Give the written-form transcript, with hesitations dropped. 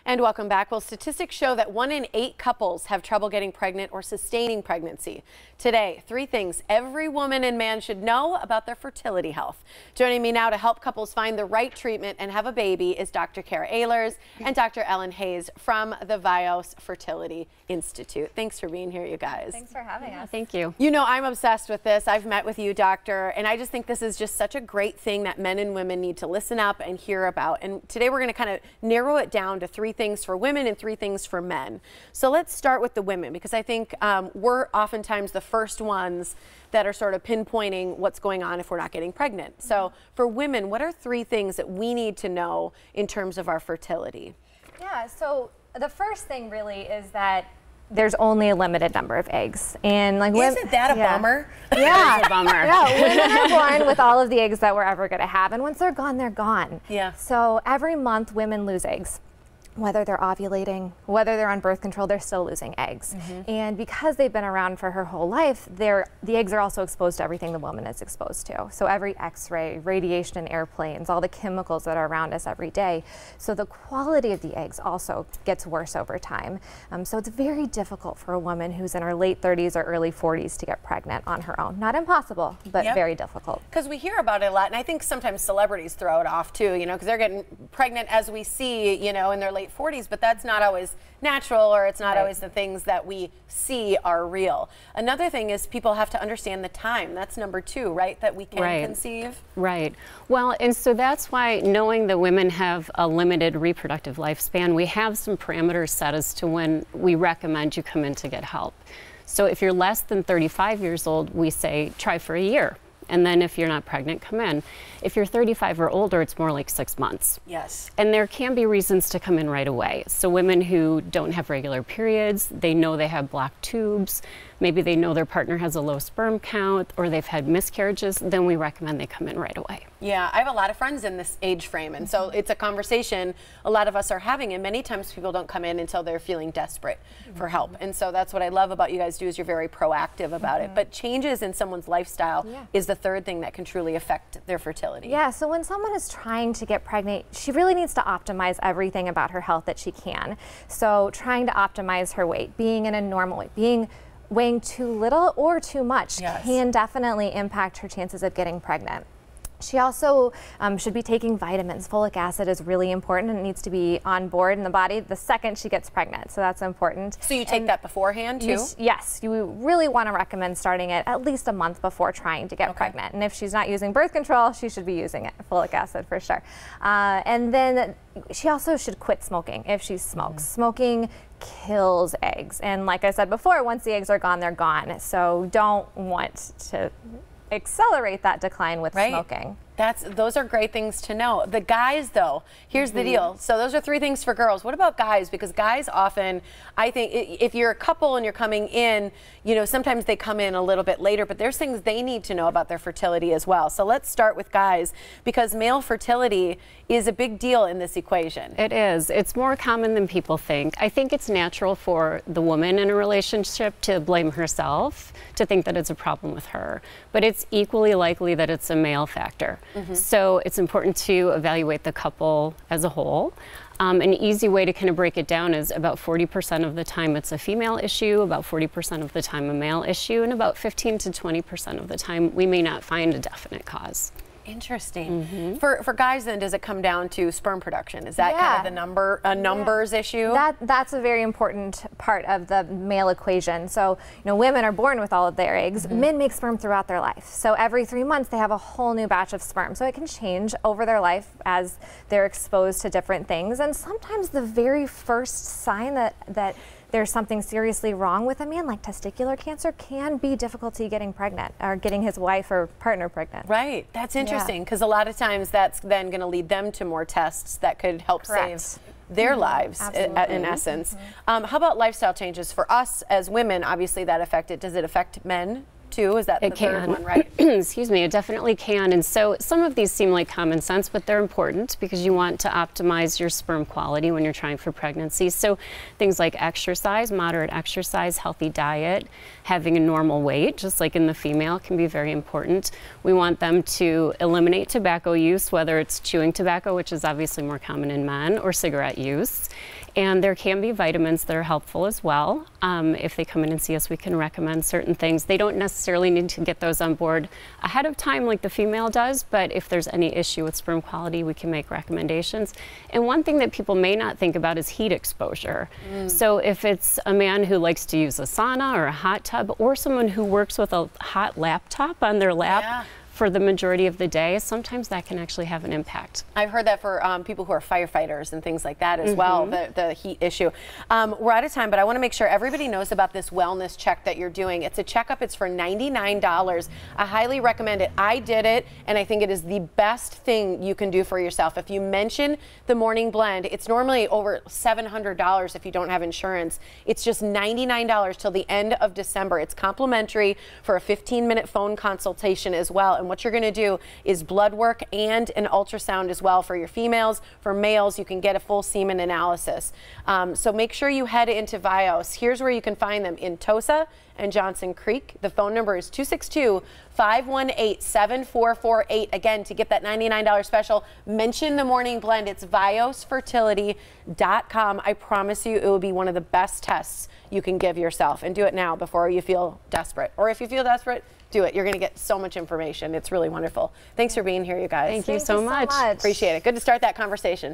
And welcome back. Well, statistics show that 1 in 8 couples have trouble getting pregnant or sustaining pregnancy. Today, 3 things every woman and man should know about their fertility health. Joining me now to help couples find the right treatment and have a baby is Dr. Kara Ehlers and Dr. Ellen Hayes from the Vios Fertility Institute. Thanks for being here, you guys. Thanks for having us. Thank you. You know, I'm obsessed with this. I've met with you, doctor, and I just think this is just such a great thing that men and women need to listen up and hear about. And today we're going to kind of narrow it down to 3 things for women and 3 things for men. So let's start with the women, because I think we're oftentimes the first ones that are sort of pinpointing what's going on if we're not getting pregnant. So for women, what are 3 things that we need to know in terms of our fertility? Yeah, so the first thing really is that there's only a limited number of eggs. And like, isn't that a bummer? Yeah, It's a bummer. Yeah, women are born with all of the eggs that we're ever going to have, and once they're gone, they're gone. Yeah. So every month women lose eggs. Whether they're ovulating, whether they're on birth control, they're still losing eggs. And because they've been around for her whole life, the eggs are also exposed to everything the woman is exposed to. So every X-ray, radiation in airplanes, all the chemicals that are around us every day. So the quality of the eggs also gets worse over time. So it's very difficult for a woman who's in her late 30s or early 40s to get pregnant on her own. Not impossible, but very difficult. Because we hear about it a lot, and I think sometimes celebrities throw it off too, you know, because they're getting pregnant as we see, you know, in their late 40s, but that's not always natural, or it's not always the things that we see are real. Another thing is people have to understand the time. That's number 2, right? That we can conceive. Right. Well, and so that's why, knowing that women have a limited reproductive lifespan, we have some parameters set as to when we recommend you come in to get help. So if you're less than 35 years old, we say try for a year. And then if you're not pregnant, come in. If you're 35 or older, it's more like 6 months. Yes. And there can be reasons to come in right away. So women who don't have regular periods, they know they have blocked tubes, maybe they know their partner has a low sperm count, or they've had miscarriages, then we recommend they come in right away. Yeah, I have a lot of friends in this age frame, and so it's a conversation a lot of us are having, and many times people don't come in until they're feeling desperate for help. And so that's what I love about you guys do, is you're very proactive about it. But changes in someone's lifestyle is the 3rd thing that can truly affect their fertility. Yeah, so when someone is trying to get pregnant, she really needs to optimize everything about her health that she can. So trying to optimize her weight, being in a normal weight, weighing too little or too much can definitely impact her chances of getting pregnant. She also should be taking vitamins. Folic acid is really important, and it needs to be on board in the body the second she gets pregnant, so that's important. So you take that beforehand too? Yes, you really want to recommend starting it at least a month before trying to get pregnant. And if she's not using birth control, she should be using it, folic acid for sure. And then she also should quit smoking if she smokes. Smoking kills eggs, and like I said before, once the eggs are gone, they're gone. So don't want to accelerate that decline with smoking. Those are great things to know. The guys, though, here's the deal. So those are 3 things for girls. What about guys? Because guys often, I think, if you're a couple and you're coming in, you know, sometimes they come in a little bit later, but there's things they need to know about their fertility as well. So let's start with guys, because male fertility is a big deal in this equation. It is. It's more common than people think. I think it's natural for the woman in a relationship to blame herself, to think that it's a problem with her. But it's equally likely that it's a male factor. So it's important to evaluate the couple as a whole. An easy way to kind of break it down is about 40% of the time it's a female issue, about 40% of the time a male issue, and about 15 to 20% of the time we may not find a definite cause. Interesting. For guys, then, does it come down to sperm production? Is that kind of the numbers issue? That's a very important part of the male equation. So, you know, women are born with all of their eggs. Men make sperm throughout their life. So every 3 months they have a whole new batch of sperm. So it can change over their life as they're exposed to different things. And sometimes the very first sign that there's something seriously wrong with a man, like testicular cancer, can be difficulty getting pregnant or getting his wife or partner pregnant. Right. That's interesting, because a lot of times that's then going to lead them to more tests that could help save their lives in essence. How about lifestyle changes for us as women? Obviously that affected. Does it affect men too? Is that the 3rd one, right? Excuse me, it definitely can. And so some of these seem like common sense, but they're important because you want to optimize your sperm quality when you're trying for pregnancy. So things like exercise, moderate exercise, healthy diet, having a normal weight, just like in the female, can be very important. We want them to eliminate tobacco use, whether it's chewing tobacco, which is obviously more common in men, or cigarette use. And there can be vitamins that are helpful as well. If they come in and see us, we can recommend certain things. They don't necessarily need to get those on board ahead of time like the female does, but if there's any issue with sperm quality, we can make recommendations. And one thing that people may not think about is heat exposure. So if it's a man who likes to use a sauna or a hot tub, or someone who works with a hot laptop on their lap for the majority of the day, sometimes that can actually have an impact. I've heard that for people who are firefighters and things like that as well, the heat issue. We're out of time, but I want to make sure everybody knows about this wellness check that you're doing. It's a checkup. It's for $99. I highly recommend it. I did it, and I think it is the best thing you can do for yourself. If you mention the Morning Blend, it's normally over $700 if you don't have insurance. It's just $99 till the end of December. It's complimentary for a 15-minute phone consultation as well. And what you're going to do is blood work and an ultrasound as well for your females. For males, you can get a full semen analysis. So make sure you head into Vios. Here's where you can find them in Tosa and Johnson Creek. The phone number is 262-518-7448. Again, to get that $99 special, mention the Morning Blend. It's viosfertility.com. I promise you it will be one of the best tests you can give yourself. And do it now before you feel desperate. Or if you feel desperate, do it. You're going to get so much information. It's really wonderful. Thanks for being here, you guys. Thank you so much. Appreciate it. Good to start that conversation.